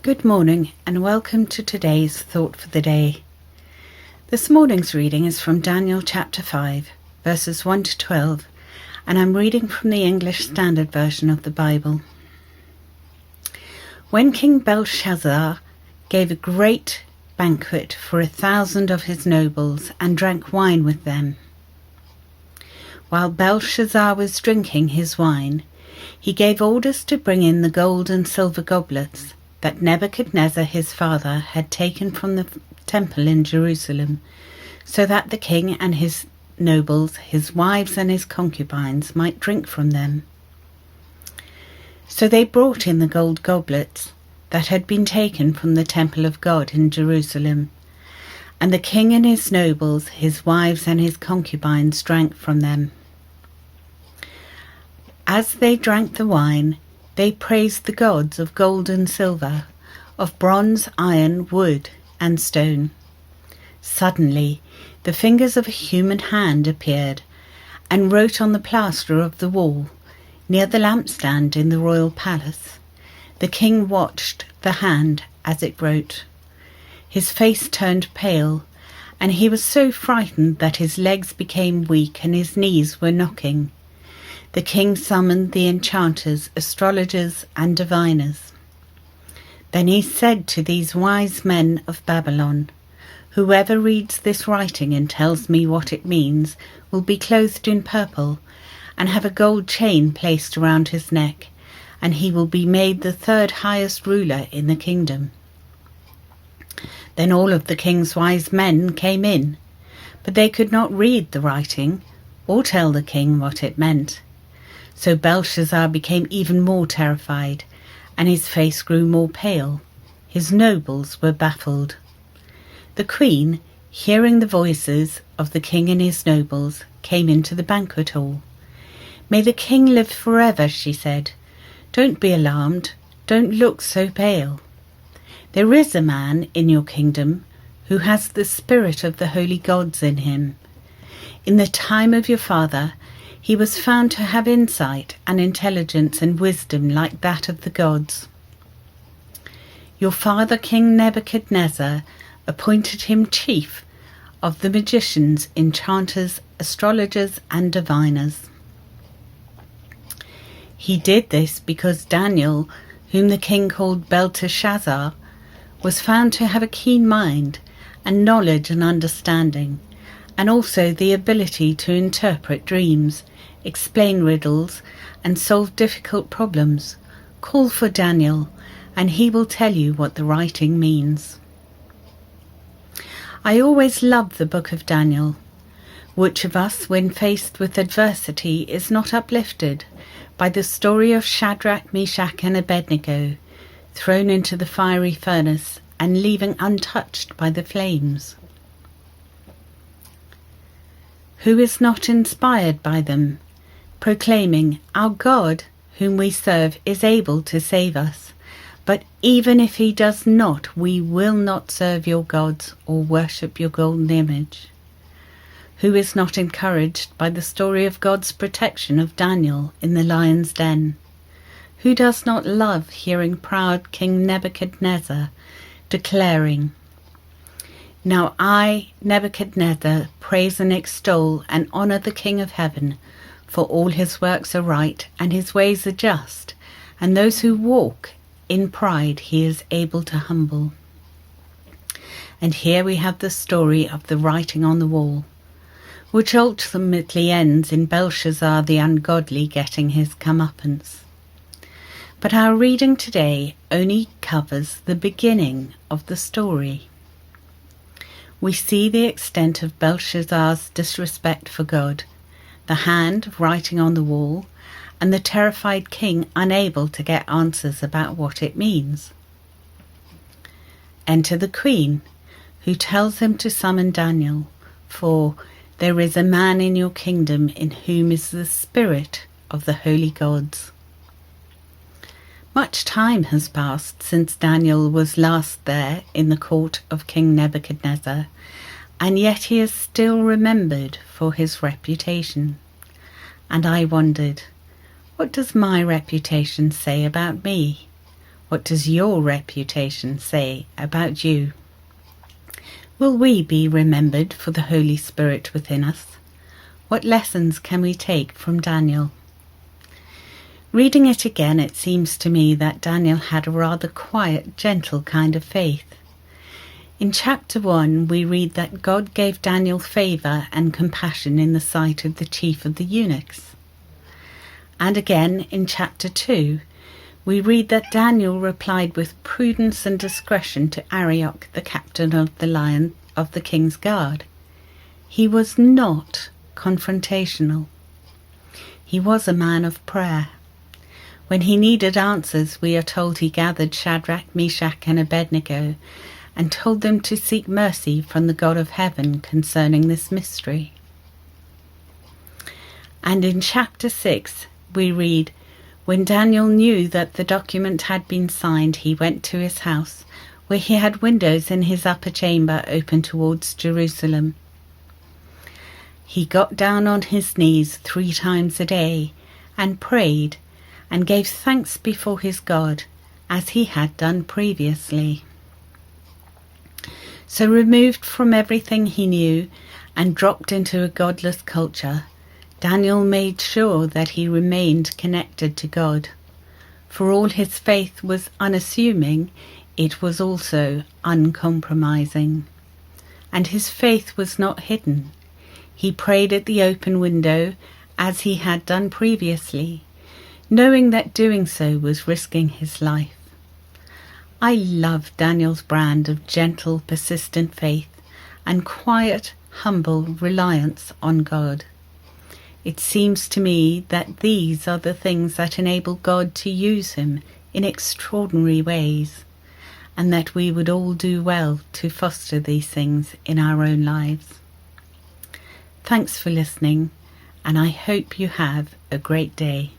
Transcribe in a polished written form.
Good morning and welcome to today's Thought for the Day. This morning's reading is from Daniel chapter 5, verses 1 to 12, and I'm reading from the English Standard Version of the Bible. When King Belshazzar gave a great banquet for 1,000 of his nobles and drank wine with them. While Belshazzar was drinking his wine, he gave orders to bring in the gold and silver goblets that Nebuchadnezzar his father had taken from the temple in Jerusalem, so that the king and his nobles, his wives and his concubines might drink from them. So they brought in the gold goblets that had been taken from the temple of God in Jerusalem, and the king and his nobles, his wives and his concubines drank from them. As they drank the wine, they praised the gods of gold and silver, of bronze, iron, wood, and stone. Suddenly, the fingers of a human hand appeared and wrote on the plaster of the wall near the lampstand in the royal palace. The king watched the hand as it wrote. His face turned pale, and he was so frightened that his legs became weak and his knees were knocking. The king summoned the enchanters, astrologers, and diviners. Then he said to these wise men of Babylon, "Whoever reads this writing and tells me what it means will be clothed in purple and have a gold chain placed around his neck, and he will be made the third highest ruler in the kingdom." Then all of the king's wise men came in, but they could not read the writing or tell the king what it meant. So Belshazzar became even more terrified, and his face grew more pale. His nobles were baffled. The queen, hearing the voices of the king and his nobles, came into the banquet hall. "May the king live forever," she said. "Don't be alarmed. Don't look so pale. There is a man in your kingdom who has the spirit of the holy gods in him. In the time of your father, he was found to have insight and intelligence and wisdom like that of the gods. Your father, King Nebuchadnezzar, appointed him chief of the magicians, enchanters, astrologers, and diviners. He did this because Daniel, whom the king called Belteshazzar, was found to have a keen mind and knowledge and understanding, and also the ability to interpret dreams, explain riddles, and solve difficult problems. Call for Daniel, and he will tell you what the writing means." I always love the book of Daniel. Which of us, when faced with adversity, is not uplifted by the story of Shadrach, Meshach, and Abednego, thrown into the fiery furnace and leaving untouched by the flames? Who is not inspired by them, proclaiming, "Our God, whom we serve, is able to save us. But even if he does not, we will not serve your gods or worship your golden image"? Who is not encouraged by the story of God's protection of Daniel in the lion's den? Who does not love hearing proud King Nebuchadnezzar declaring, "Now I, Nebuchadnezzar, praise and extol and honour the King of heaven, for all his works are right and his ways are just, and those who walk in pride he is able to humble"? And here we have the story of the writing on the wall, which ultimately ends in Belshazzar the ungodly getting his comeuppance. But our reading today only covers the beginning of the story. We see the extent of Belshazzar's disrespect for God, the hand writing on the wall, and the terrified king unable to get answers about what it means. Enter the queen, who tells him to summon Daniel, for there is a man in your kingdom in whom is the spirit of the holy gods. Much time has passed since Daniel was last there in the court of King Nebuchadnezzar, and yet he is still remembered for his reputation. And I wondered, what does my reputation say about me? What does your reputation say about you? Will we be remembered for the Holy Spirit within us? What lessons can we take from Daniel? Reading it again, it seems to me that Daniel had a rather quiet, gentle kind of faith. In chapter 1, we read that God gave Daniel favour and compassion in the sight of the chief of the eunuchs. And again, in chapter 2, we read that Daniel replied with prudence and discretion to Arioch, the captain of the king's guard. He was not confrontational. He was a man of prayer. When he needed answers, we are told he gathered Shadrach, Meshach, and Abednego and told them to seek mercy from the God of heaven concerning this mystery. And in chapter 6, we read, when Daniel knew that the document had been signed, he went to his house, where he had windows in his upper chamber open towards Jerusalem. He got down on his knees 3 times a day and prayed and gave thanks before his God, as he had done previously. So removed from everything he knew and dropped into a godless culture, Daniel made sure that he remained connected to God. For all his faith was unassuming, it was also uncompromising. And his faith was not hidden. He prayed at the open window, as he had done previously, knowing that doing so was risking his life. I love Daniel's brand of gentle, persistent faith and quiet, humble reliance on God. It seems to me that these are the things that enable God to use him in extraordinary ways, and that we would all do well to foster these things in our own lives. Thanks for listening, and I hope you have a great day.